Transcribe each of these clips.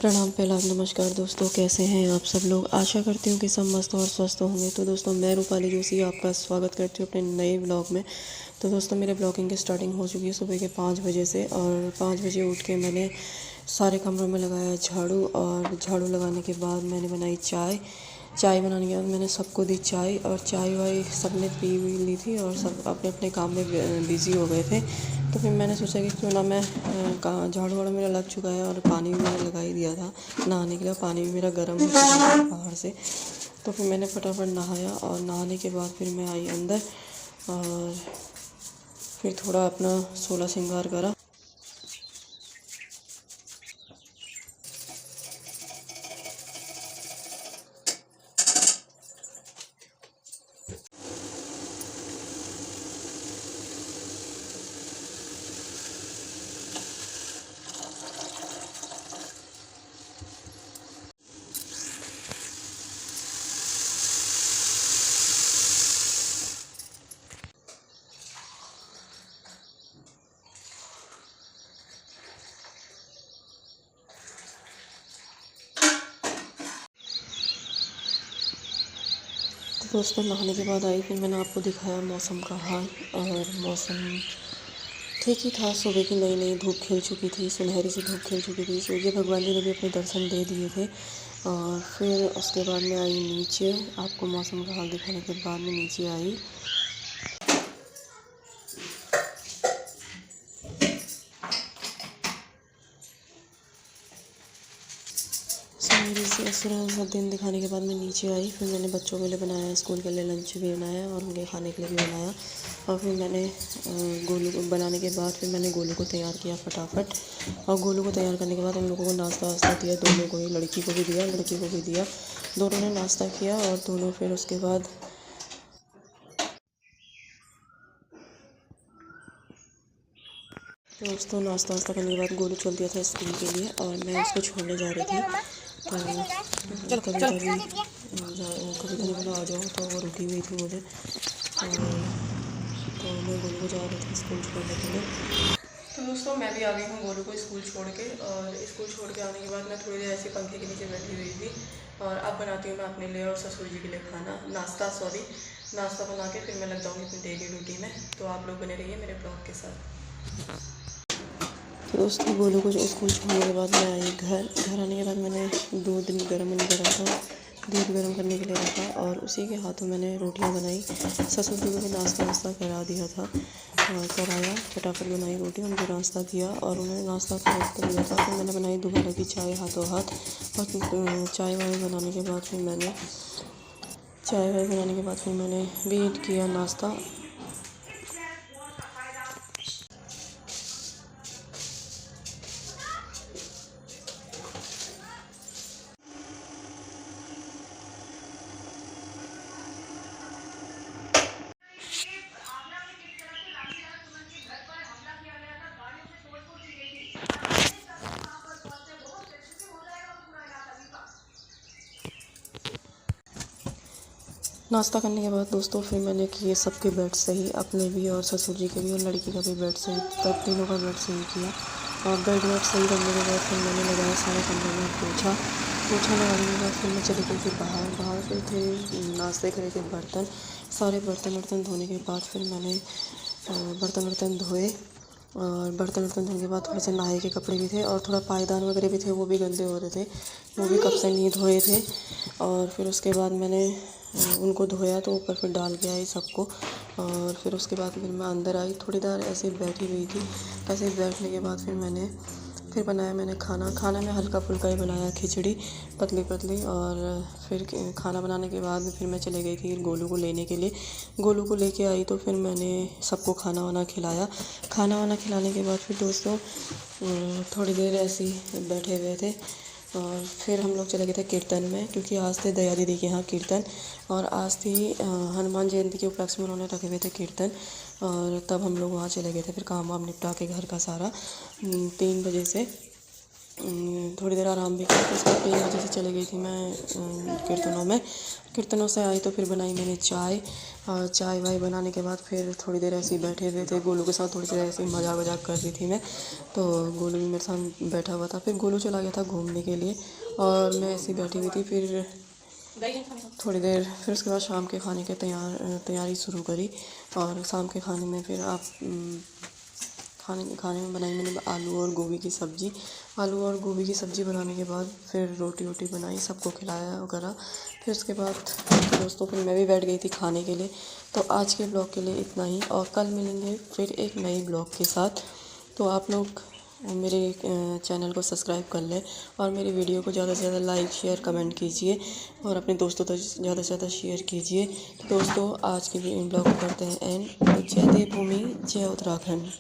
प्रणाम, प्रणाम, नमस्कार दोस्तों, कैसे हैं आप सब लोग। आशा करती हूँ कि सब मस्त और स्वस्थ होंगे। तो दोस्तों, मैं रूपाली जोशी आपका स्वागत करती हूँ अपने नए ब्लॉग में। तो दोस्तों, मेरे ब्लॉगिंग की स्टार्टिंग हो चुकी है सुबह के 5 बजे से। और 5 बजे उठ के मैंने सारे कमरों में लगाया झाड़ू, और झाड़ू लगाने के बाद मैंने बनाई चाय। चाय बनाने के बाद मैंने सबको दी चाय, और चाय वाय सब ने पी हुई ली थी और सब अपने अपने काम में बिज़ी हो गए थे। तो फिर मैंने सोचा कि क्यों ना मैं झाड़ू वाड़ू मेरा लग चुका है और पानी भी मैंने लगा ही दिया था नहाने के लिए। पानी भी मेरा गर्म हो चुका था बाहर से। तो फिर मैंने फटाफट नहाया, और नहाने के बाद फिर मैं आई अंदर, और फिर थोड़ा अपना सोलह श्रृंगार करा। तो दोस्तों, नहाने के बाद आई, फिर मैंने आपको दिखाया मौसम का हाल। और मौसम ठीक ही था। सुबह की नई नई धूप खिल चुकी थी, सुनहरी सी धूप खिल चुकी थी। सूर्य भगवान जी ने भी अपने दर्शन दे दिए थे। और फिर उसके बाद मैं आई नीचे, आपको मौसम का हाल दिखाने के बाद मैं नीचे आई। सुनहरी से सुबह दिन दिखाने के बाद मैं नीचे आई। फिर मैंने बच्चों के लिए बनाया, स्कूल के लिए लंच भी बनाया और उनके खाने के लिए भी बनाया। और फिर मैंने गोलू को बनाने के बाद फिर मैंने गोलू को तैयार किया फटाफट। और गोलू को तैयार करने के बाद हम लोगों को नाश्ता वास्ता दिया, दोनों को ही, लड़की को भी दिया लड़के को भी दिया। दोनों ने नाश्ता किया, और दोनों फिर उसके बाद दोस्तों नाश्ता वास्ता करने के बाद गोलू चल दिया था स्कूल के लिए, और मैं उसको छोड़ने जा रही थी। तो कभी कभी बोला आ जाओ, तो वो रुकी हुई थी मुझे। और तो मैं गोलू को जा रही थी स्कूल छोड़ने के लिए। तो दोस्तों, मैं भी आ गई हूँ गोलू को स्कूल छोड़ के। और स्कूल छोड़ के आने के बाद मैं थोड़ी देर ऐसे पंखे के नीचे बैठी हुई थी। और अब बनाती हूँ मैं अपने लिए और ससुर जी के लिए नाश्ता बना के फिर मैं लग जाऊँगी अपनी डेली रूटीन में। तो आप लोग बने रहिए मेरे ब्लॉग के साथ। तो दोस्तों, गोलू को स्कूल छोड़ने के बाद मैं आई घर आने के बाद मैंने दूध गर्म नहीं करा था, दूध गर्म करने के लिए रखा, और उसी के हाथों मैंने रोटियां बनाई। ससुर जी को भी नाश्ता वास्ता करा दिया था, और कराया, फटाफट बनाई रोटी, उनको नाश्ता दिया और उन्होंने नाश्ता कर लिया था। फिर मैंने बनाई दोबारा की चाय हाथों हाथ। और चाय वाय बनाने के बाद फिर मैंने भी किया नाश्ता। नाश्ता करने के बाद दोस्तों फिर मैंने किए सबके बेड सही, अपने भी और ससुर जी के भी और लड़की का भी बेड सही, तब तीनों का बेड सही किया। और बेड वेड सही करने के बाद फिर मैंने लगाया सारे कमरे में पोछा लगाने के बाद फिर मैं चली गई थी बाहर फिर थे नाश्ते करे थे बर्तन, सारे बर्तन वर्तन धोने के बाद फिर मैंने बर्तन वर्तन धोए। और बर्तन वर्तन धोने के बाद थोड़े से नहाए के कपड़े भी थे, और थोड़ा पायदान वगैरह भी थे, वो भी गंदे हो रहे थे, वो भी कब से नहीं धोए थे। और फिर उसके बाद मैंने उनको धोया, तो ऊपर फिर डाल के आई सबको। और फिर उसके बाद फिर मैं अंदर आई, थोड़ी देर ऐसे बैठी हुई थी। ऐसे बैठने के बाद फिर बनाया मैंने खाना में हल्का फुल्का ही बनाया, खिचड़ी पतली पतली। और फिर खाना बनाने के बाद फिर मैं चले गई थी गोलू को लेने के लिए। गोलू को लेके आई तो फिर मैंने सबको खाना वाना खिलाया। खाना वाना खिलाने के बाद फिर दोस्तों थोड़ी देर ऐसे ही बैठे हुए थे, और फिर हम लोग चले गए थे कीर्तन में, क्योंकि आज थे दया दीदी के यहाँ कीर्तन। और आज थी हनुमान जयंती के उपलक्ष्य में उन्होंने रखे हुए थे कीर्तन, और तब हम लोग वहाँ चले गए थे। फिर काम वाम निपटा के घर का सारा 3 बजे से थोड़ी देर आराम भी किया। उसके बाद 3 बजे से चली गई थी मैं कीर्तनों में। कीर्तनों से आई तो फिर बनाई मैंने चाय, और चाय वाय बनाने के बाद फिर थोड़ी देर ऐसे ही बैठे हुए थे। गोलू के साथ थोड़ी देर ऐसे ही मजाक वजाक कर रही थी मैं, तो गोलू भी मेरे साथ बैठा हुआ था। फिर गोलू चला गया था घूमने के लिए और मैं ऐसे ही बैठी हुई थी। फिर थोड़ी देर फिर उसके बाद शाम के खाने की तैयारी शुरू करी। और शाम के खाने में फिर खाने में बनाई मैंने आलू और गोभी की सब्ज़ी। आलू और गोभी की सब्ज़ी बनाने के बाद फिर रोटी वोटी बनाई, सबको खिलाया वगैरह। फिर उसके बाद दोस्तों फिर मैं भी बैठ गई थी खाने के लिए। तो आज के ब्लॉग के लिए इतना ही, और कल मिलेंगे फिर एक नई ब्लॉग के साथ। तो आप लोग मेरे चैनल को सब्सक्राइब कर लें और मेरी वीडियो को ज़्यादा से ज़्यादा लाइक शेयर कमेंट कीजिए और अपने दोस्तों तक ज़्यादा से ज़्यादा शेयर कीजिए। दोस्तों आज के ब्लॉग को करते हैं एंड। जय देवभूमि, जय उत्तराखंड।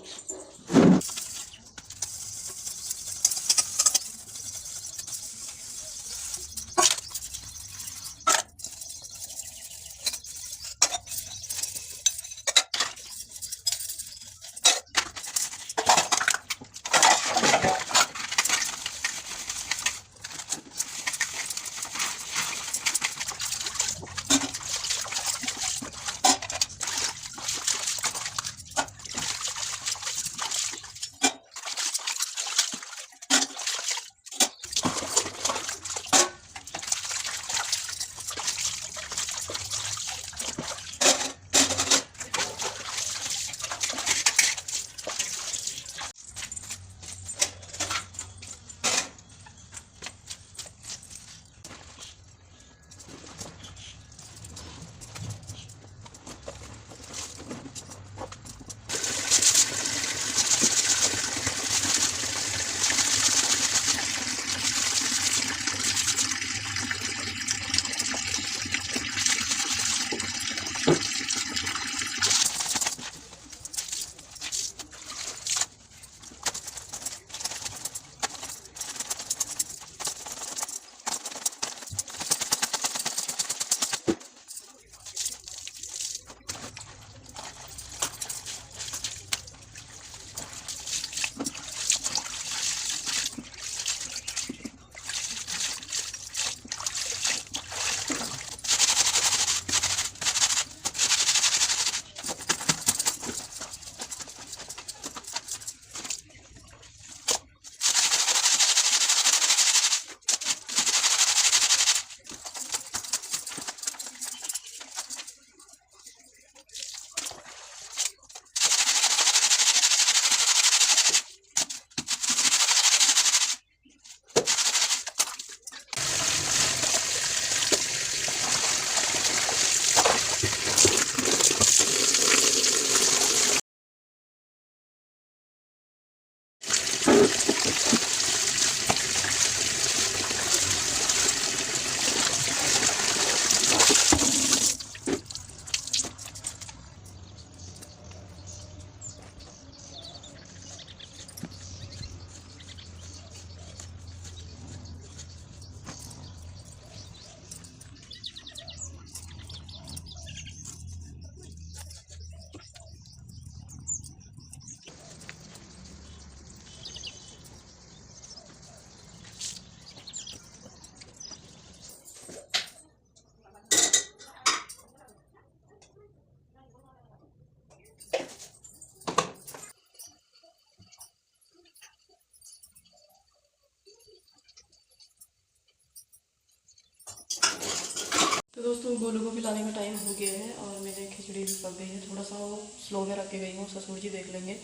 तो दोस्तों गोलू को पिलाने का टाइम हो गया है और मेरे खिचड़ी भी पक गई है। थोड़ा सा वो स्लो में रख के गई हूँ, ससुर जी देख लेंगे।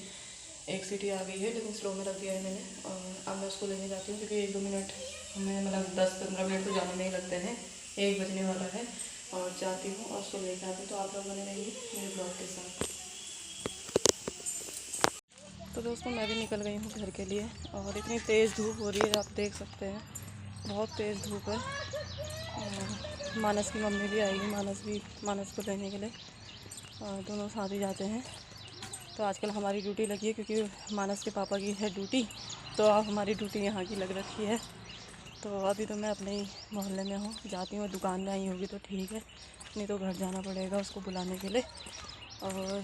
एक सीटी आ गई है लेकिन स्लो में रख दिया है मैंने। और अब मैं उसको लेने जाती हूँ क्योंकि 1-2 मिनट हमें मतलब 10-15 मिनट तो जाने नहीं लगते हैं, 1 बजने वाला है। और जाती हूँ और उसको लेकर आती हूँ। तो आप लोग बने रहेंगे मेरे ब्लॉग के साथ। तो दोस्तों मैं भी निकल गई हूँ घर के लिए और इतनी तेज़ धूप हो रही है, आप देख सकते हैं बहुत तेज़ धूप है। और मानस की मम्मी भी आएगी, मानस को लेने के लिए, और दोनों साथ ही जाते हैं। तो आजकल हमारी ड्यूटी लगी है क्योंकि मानस के पापा की है ड्यूटी, तो अब हमारी ड्यूटी यहाँ की लग रखी है। तो अभी तो मैं अपने ही मोहल्ले में हूँ, जाती हूँ दुकान में आई होगी तो ठीक है, नहीं तो घर जाना पड़ेगा उसको बुलाने के लिए। और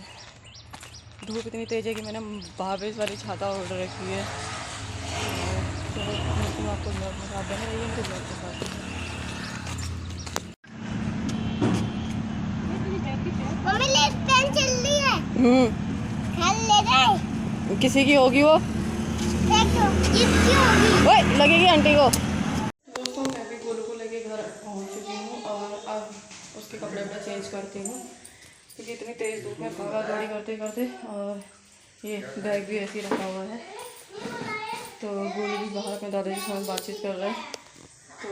धूप इतनी तेज़ है कि मैंने बारबेज वाली छाता ऑर्डर रखी है, मिलती हूँ आपको ब्लॉग में, आप बने रहिए उनके ब्लॉग के साथ। किसी की होगी वो, ओए लगेगी आंटी को। दोस्तों मैं भी गोलू को लेके घर पहुंच चुकी हूँ और अब उसके कपड़े वपड़े चेंज करती हूँ क्योंकि इतनी तेज़ धूप में भागा दौड़ी करते करते, और ये बैग भी ऐसे ही रखा हुआ है। तो गोलू भी बाहर अपने दादाजी के साथ बातचीत कर रहा है, तो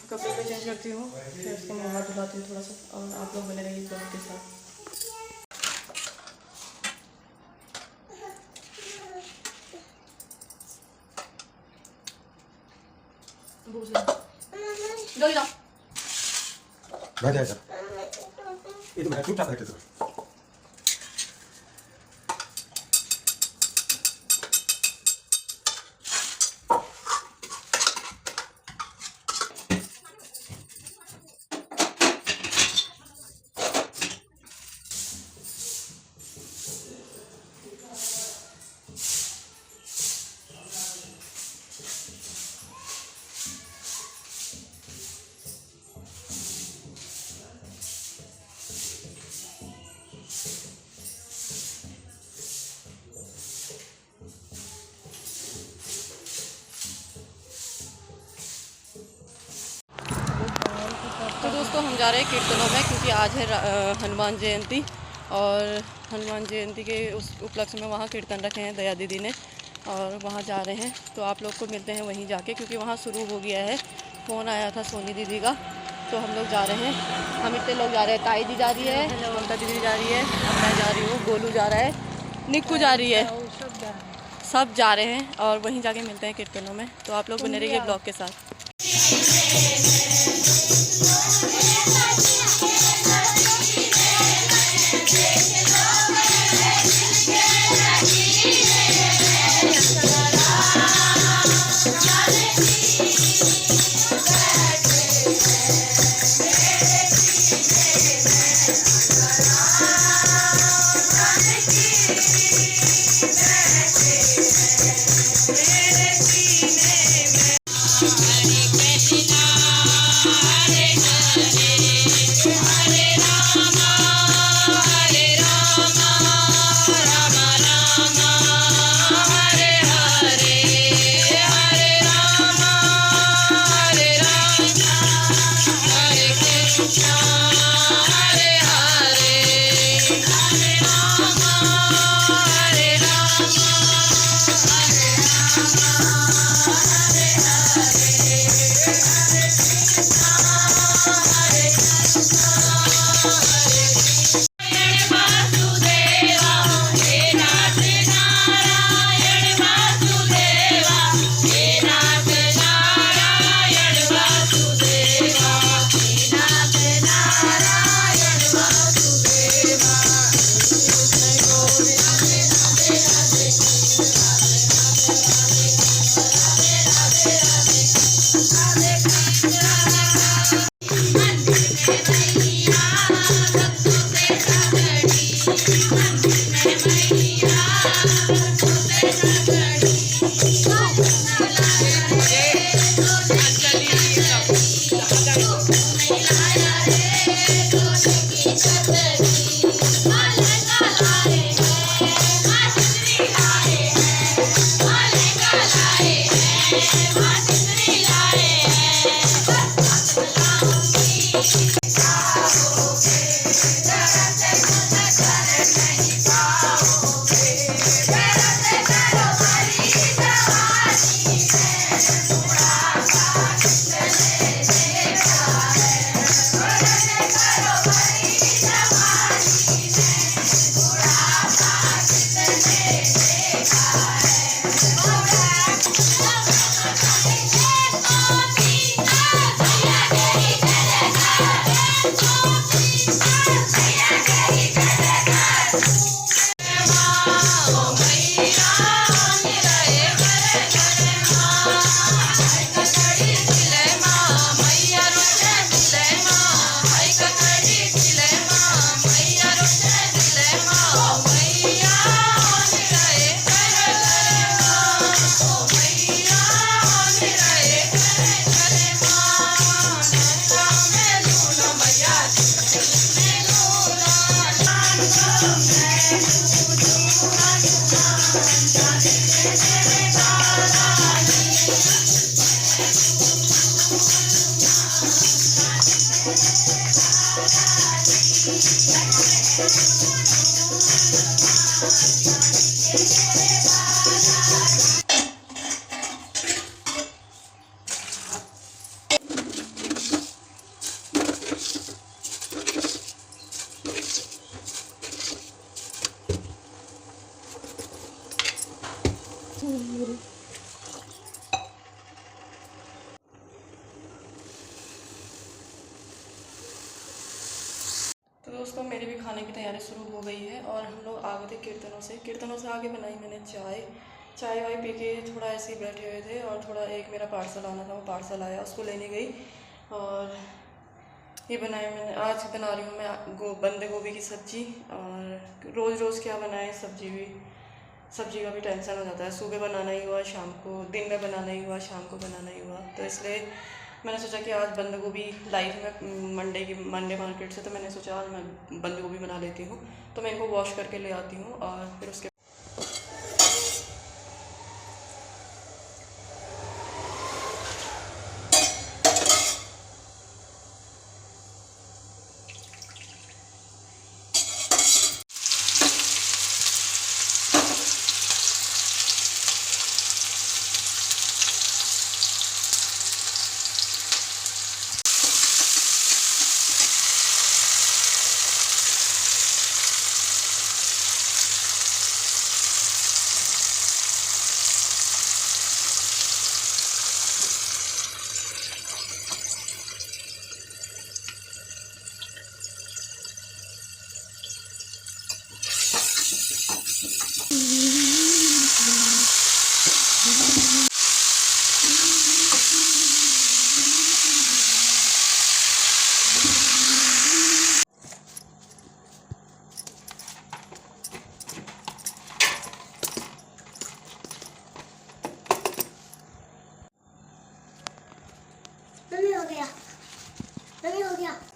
कपड़े वपड़े चेंज करती हूँ, फिर उसके मुँह हाथ धुलाती हूँ थोड़ा सा, और आप लोग बने रहिए ब्लॉग के साथ। जल्दी जाओ। बैठ जा, ये तो मैं चुपचाप बैठे थे। तो दोस्तों हम जा रहे हैं कीर्तनों में क्योंकि आज है हनुमान जयंती, और हनुमान जयंती के उस उपलक्ष्य में वहाँ कीर्तन रखे हैं दया दीदी ने, और वहाँ जा रहे हैं। तो आप लोग को मिलते हैं वहीं जाके, क्योंकि वहाँ शुरू हो गया है। फ़ोन आया था सोनी दीदी का, तो हम लोग जा रहे हैं। हम इतने लोग जा रहे हैं, ताई जी जा रही है, ममता दीदी जा रही है, मैं जा रही हूँ, गोलू जा रहा है, निक्कू जा रही है, सब जा रहे हैं, और वहीं जाके मिलते हैं कीर्तनों में। तो आप लोग बने रहिए ब्लॉग के साथ। दोस्तों मेरी भी खाने की तैयारी शुरू हो गई है और हम लोग आ गए थे कीर्तनों से आगे बनाई मैंने चाय वाय पी के थोड़ा ऐसे ही बैठे हुए थे और थोड़ा एक मेरा पार्सल आना था, वो पार्सल आया, उसको लेने गई। और ये बनाया मैंने, आज बना रही हूँ मैं बंदे गोभी की सब्ज़ी। और रोज़ क्या बनाए, सब्ज़ी का भी टेंशन हो जाता है, सुबह बनाना ही हुआ, शाम को, दिन में बनाना ही हुआ, शाम को बनाना ही हुआ। तो इसलिए मैंने सोचा कि आज बंद गोभी लाई थी मैं मंडे मार्केट से, तो मैंने सोचा आज मैं बंद गोभी बना लेती हूँ। तो मैं इनको वॉश करके ले आती हूँ और फिर उसके हो गया।